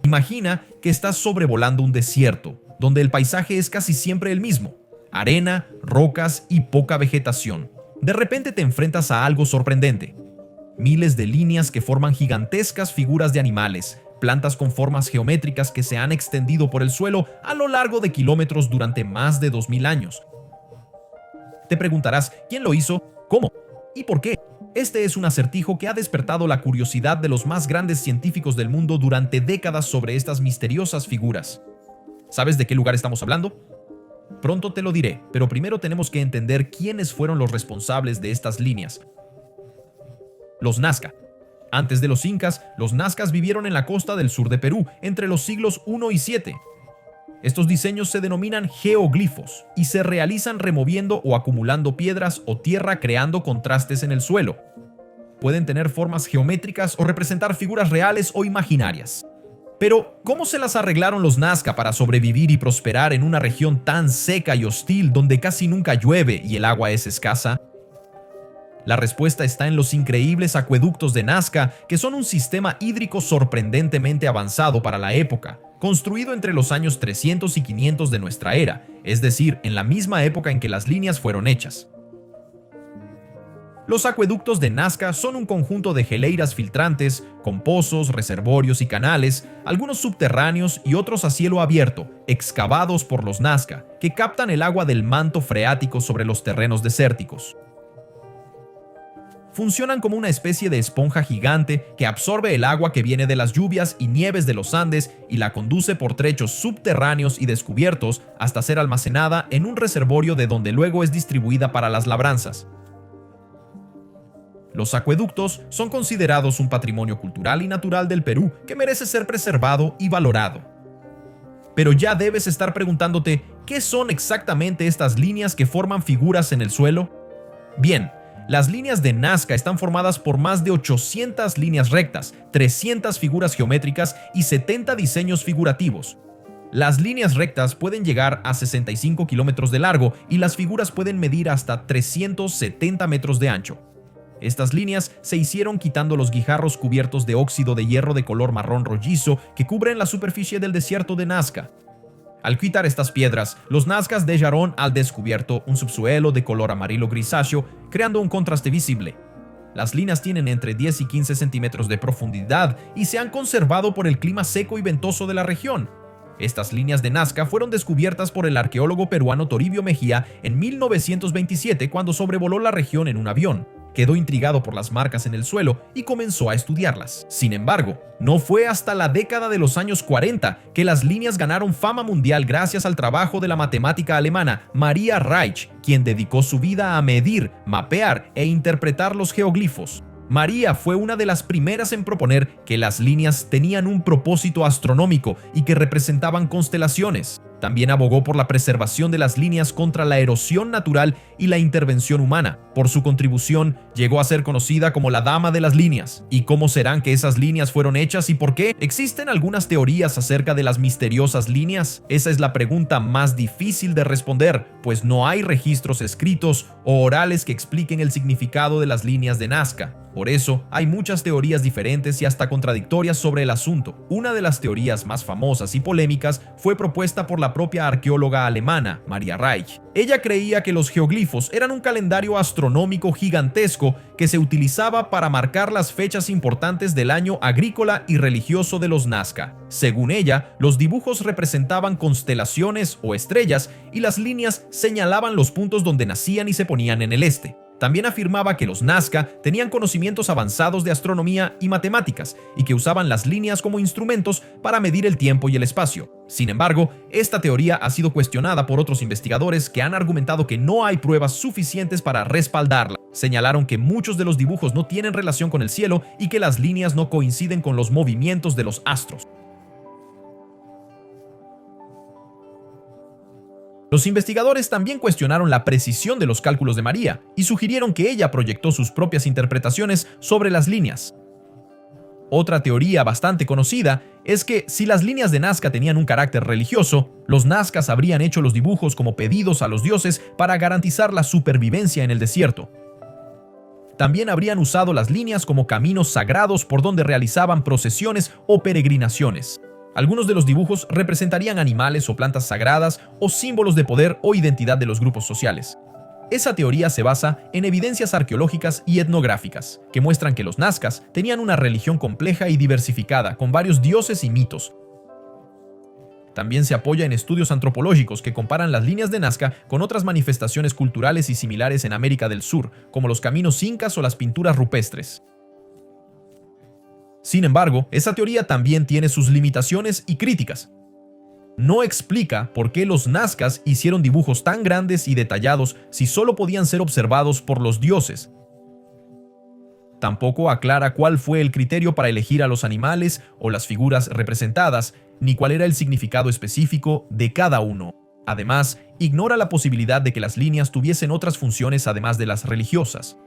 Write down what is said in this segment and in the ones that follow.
Imagina que estás sobrevolando un desierto, donde el paisaje es casi siempre el mismo: arena, rocas y poca vegetación. De repente te enfrentas a algo sorprendente: miles de líneas que forman gigantescas figuras de animales, plantas con formas geométricas que se han extendido por el suelo a lo largo de kilómetros durante más de 2000 años. Te preguntarás, ¿quién lo hizo? ¿Cómo? ¿Y por qué? Este es un acertijo que ha despertado la curiosidad de los más grandes científicos del mundo durante décadas sobre estas misteriosas figuras. ¿Sabes de qué lugar estamos hablando? Pronto te lo diré, pero primero tenemos que entender quiénes fueron los responsables de estas líneas. Los Nazca. Antes de los incas, los nazcas vivieron en la costa del sur de Perú entre los siglos I y VII. Estos diseños se denominan geoglifos y se realizan removiendo o acumulando piedras o tierra, creando contrastes en el suelo. Pueden tener formas geométricas o representar figuras reales o imaginarias. Pero, ¿cómo se las arreglaron los Nazca para sobrevivir y prosperar en una región tan seca y hostil donde casi nunca llueve y el agua es escasa? La respuesta está en los increíbles acueductos de Nazca, que son un sistema hídrico sorprendentemente avanzado para la época, construido entre los años 300 y 500 de nuestra era, es decir, en la misma época en que las líneas fueron hechas. Los acueductos de Nazca son un conjunto de geleiras filtrantes, con pozos, reservorios y canales, algunos subterráneos y otros a cielo abierto, excavados por los Nazca, que captan el agua del manto freático sobre los terrenos desérticos. Funcionan como una especie de esponja gigante que absorbe el agua que viene de las lluvias y nieves de los Andes y la conduce por trechos subterráneos y descubiertos hasta ser almacenada en un reservorio de donde luego es distribuida para las labranzas. Los acueductos son considerados un patrimonio cultural y natural del Perú que merece ser preservado y valorado. Pero ya debes estar preguntándote, ¿qué son exactamente estas líneas que forman figuras en el suelo? Bien, las líneas de Nazca están formadas por más de 800 líneas rectas, 300 figuras geométricas y 70 diseños figurativos. Las líneas rectas pueden llegar a 65 kilómetros de largo y las figuras pueden medir hasta 370 metros de ancho. Estas líneas se hicieron quitando los guijarros cubiertos de óxido de hierro de color marrón rollizo que cubren la superficie del desierto de Nazca. Al quitar estas piedras, los nazcas dejaron al descubierto un subsuelo de color amarillo grisáceo, creando un contraste visible. Las líneas tienen entre 10 y 15 centímetros de profundidad y se han conservado por el clima seco y ventoso de la región. Estas líneas de Nazca fueron descubiertas por el arqueólogo peruano Toribio Mejía en 1927 cuando sobrevoló la región en un avión. Quedó intrigado por las marcas en el suelo y comenzó a estudiarlas. Sin embargo, no fue hasta la década de los años 40 que las líneas ganaron fama mundial gracias al trabajo de la matemática alemana Maria Reich, quien dedicó su vida a medir, mapear e interpretar los geoglifos. María fue una de las primeras en proponer que las líneas tenían un propósito astronómico y que representaban constelaciones. También abogó por la preservación de las líneas contra la erosión natural y la intervención humana. Por su contribución, llegó a ser conocida como la Dama de las Líneas. ¿Y cómo serán que esas líneas fueron hechas y por qué? ¿Existen algunas teorías acerca de las misteriosas líneas? Esa es la pregunta más difícil de responder, pues no hay registros escritos o orales que expliquen el significado de las líneas de Nazca. Por eso, hay muchas teorías diferentes y hasta contradictorias sobre el asunto. Una de las teorías más famosas y polémicas fue propuesta por la propia arqueóloga alemana, Maria Reich. Ella creía que los geoglifos eran un calendario astronómico gigantesco que se utilizaba para marcar las fechas importantes del año agrícola y religioso de los Nazca. Según ella, los dibujos representaban constelaciones o estrellas y las líneas señalaban los puntos donde nacían y se ponían en el este. También afirmaba que los Nazca tenían conocimientos avanzados de astronomía y matemáticas y que usaban las líneas como instrumentos para medir el tiempo y el espacio. Sin embargo, esta teoría ha sido cuestionada por otros investigadores que han argumentado que no hay pruebas suficientes para respaldarla. Señalaron que muchos de los dibujos no tienen relación con el cielo y que las líneas no coinciden con los movimientos de los astros. Los investigadores también cuestionaron la precisión de los cálculos de María y sugirieron que ella proyectó sus propias interpretaciones sobre las líneas. Otra teoría bastante conocida es que si las líneas de Nazca tenían un carácter religioso, los nazcas habrían hecho los dibujos como pedidos a los dioses para garantizar la supervivencia en el desierto. También habrían usado las líneas como caminos sagrados por donde realizaban procesiones o peregrinaciones. Algunos de los dibujos representarían animales o plantas sagradas o símbolos de poder o identidad de los grupos sociales. Esa teoría se basa en evidencias arqueológicas y etnográficas, que muestran que los nazcas tenían una religión compleja y diversificada, con varios dioses y mitos. También se apoya en estudios antropológicos que comparan las líneas de Nazca con otras manifestaciones culturales y similares en América del Sur, como los caminos incas o las pinturas rupestres. Sin embargo, esa teoría también tiene sus limitaciones y críticas. No explica por qué los nazcas hicieron dibujos tan grandes y detallados si solo podían ser observados por los dioses. Tampoco aclara cuál fue el criterio para elegir a los animales o las figuras representadas, ni cuál era el significado específico de cada uno. Además, ignora la posibilidad de que las líneas tuviesen otras funciones además de las religiosas.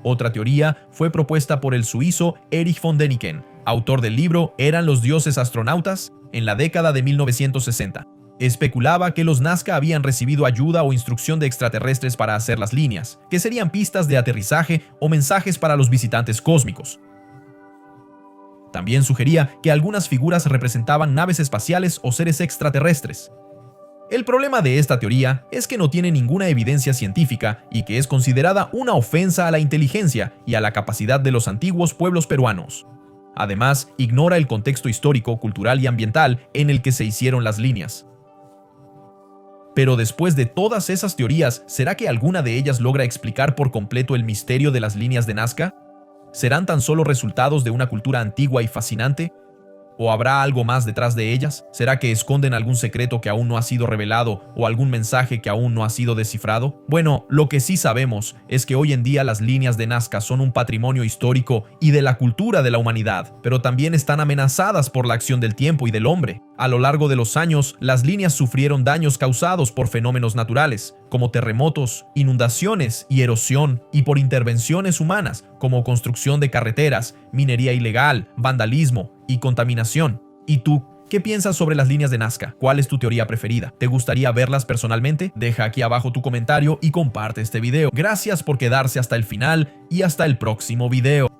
Otra teoría fue propuesta por el suizo Erich von Däniken, autor del libro ¿Eran los dioses astronautas?, en la década de 1960. Especulaba que los Nazca habían recibido ayuda o instrucción de extraterrestres para hacer las líneas, que serían pistas de aterrizaje o mensajes para los visitantes cósmicos. También sugería que algunas figuras representaban naves espaciales o seres extraterrestres. El problema de esta teoría es que no tiene ninguna evidencia científica y que es considerada una ofensa a la inteligencia y a la capacidad de los antiguos pueblos peruanos. Además, ignora el contexto histórico, cultural y ambiental en el que se hicieron las líneas. Pero después de todas esas teorías, ¿será que alguna de ellas logra explicar por completo el misterio de las líneas de Nazca? ¿Serán tan solo resultados de una cultura antigua y fascinante? ¿O habrá algo más detrás de ellas? ¿Será que esconden algún secreto que aún no ha sido revelado o algún mensaje que aún no ha sido descifrado? Bueno, lo que sí sabemos es que hoy en día las líneas de Nazca son un patrimonio histórico y de la cultura de la humanidad, pero también están amenazadas por la acción del tiempo y del hombre. A lo largo de los años, las líneas sufrieron daños causados por fenómenos naturales, como terremotos, inundaciones y erosión, y por intervenciones humanas, como construcción de carreteras, minería ilegal, vandalismo y contaminación. ¿Y tú, qué piensas sobre las líneas de Nazca? ¿Cuál es tu teoría preferida? ¿Te gustaría verlas personalmente? Deja aquí abajo tu comentario y comparte este video. Gracias por quedarse hasta el final y hasta el próximo video.